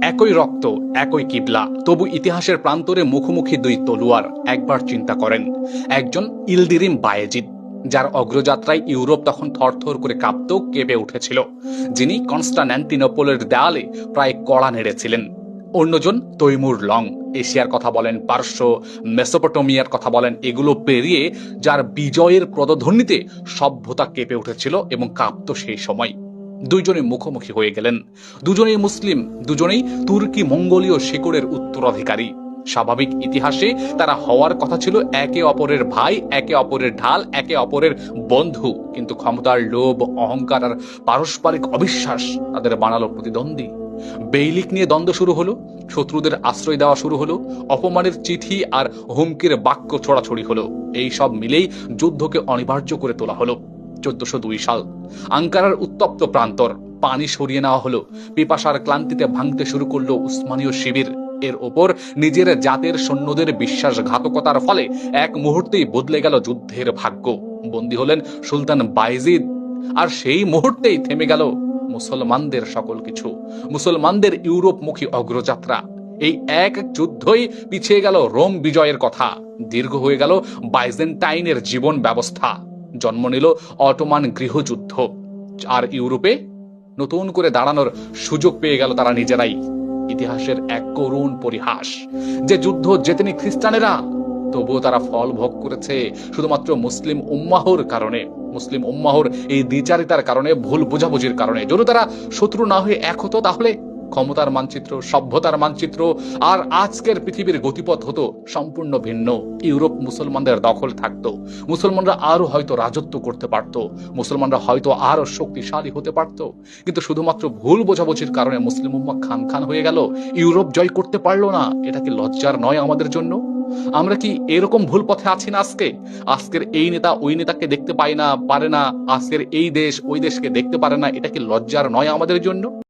একই রক্ত, একই কিবলা, তবু ইতিহাসের প্রান্তরে মুখোমুখি দুই তলোয়ার। একবার চিন্তা করেন, একজন ইলদিরিম বায়েজিদ, যার অগ্রযাত্রায় ইউরোপ তখন থরথর করে কাঁপত, কেঁপে উঠেছিল, যিনি কনস্টান্টিনোপলের দেয়ালে প্রায় কড়া নেড়েছিলেন। অন্যজন তৈমুর লং, এশিয়ার কথা বলেন, পারস্য, মেসোপটেমিয়ার কথা বলেন, এগুলো পেরিয়ে যার বিজয়ের পদধ্বনিতে সভ্যতা কেঁপে উঠেছিল এবং কাঁপত সেই সময়। দুইজনে মুখোমুখি হয়ে গেলেন। দুজনেই মুসলিম, দুজনেই তুর্কি মঙ্গোলীয় শিকড়ের উত্তরাধিকারী। স্বাভাবিক ইতিহাসে তারা হওয়ার কথা ছিল একে অপরের ভাই, একে অপরের ঢাল, একে অপরের বন্ধু। কিন্তু ক্ষমতার লোভ, অহংকার আর পারস্পরিক অবিশ্বাস তাদের বানালো প্রতিদ্বন্দ্বী। বেইলিক নিয়ে দ্বন্দ্ব শুরু হলো, শত্রুদের আশ্রয় দেওয়া শুরু হলো, অপমানের চিঠি আর হুমকির বাক্য ছড়াছড়ি হলো। এই সব মিলেই যুদ্ধকে অনিবার্য করে তোলা হলো। 1402 সাল, আঙ্কারার উত্তপ্ত প্রান্তর, পানি সরিয়ে নেওয়া হলো। পিপাসার ক্লান্তিতে ভাঙতে শুরু করলো উসমানীয় শিবির। এর ওপর নিজের জাতের সৈন্যদের বিশ্বাসঘাতকতার ফলে এক মুহূর্তেই বদলে গেল যুদ্ধের ভাগ্য। বন্দী হলেন সুলতান বায়েজিদ, আর সেই মুহূর্তেই থেমে গেল মুসলমানদের সকল কিছু, মুসলমানদের ইউরোপমুখী অগ্রযাত্রা। এই এক যুদ্ধই পিছিয়ে গেল রোম বিজয়ের কথা, দীর্ঘ হয়ে গেল বাইজেন্টাইনের জীবন ব্যবস্থা, জন্ম নিল অটোমান গৃহযুদ্ধ। আর ইউরোপে নতুন করে দাঁড়ানোর সুযোগ পেয়ে গেল তারা নিজেরাই। ইতিহাসের এক করুণ পরিহাস, যে যুদ্ধ জেতেনি খ্রিস্টানেরা, তবুও তারা ফল ভোগ করেছে শুধুমাত্র মুসলিম উম্মাহর কারণে, মুসলিম উম্মাহর এই দ্বিচারিতার কারণে, ভুল বোঝাবুঝির কারণে। যদি তারা শত্রু না হয়ে এক হতো, তাহলে ক্ষমতার মানচিত্র, সভ্যতার মানচিত্র আর আজকের পৃথিবীর গতিপথ হতো সম্পূর্ণ ভিন্ন। ইউরোপ মুসলমানদের দখল থাকতো, মুসলমানরা আরো হয়তো রাজত্ব করতে পারত, মুসলমানরা হয়তো আরো শক্তিশালী হতে পারত। কিন্তু শুধুমাত্র ভুল বোঝাবুঝির কারণে মুসলিম উম্মাহ খান খান হয়ে গেল, ইউরোপ জয় করতে পারলো না। এটা কি লজ্জার নয় আমাদের জন্য? আমরা কি এরকম ভুল পথে আছি না আজকে? আজকের এই নেতা ওই নেতাকে দেখতে পায় না, পারে না, আজকের এই দেশ ওই দেশকে দেখতে পারে না। এটা কি লজ্জার নয় আমাদের জন্য?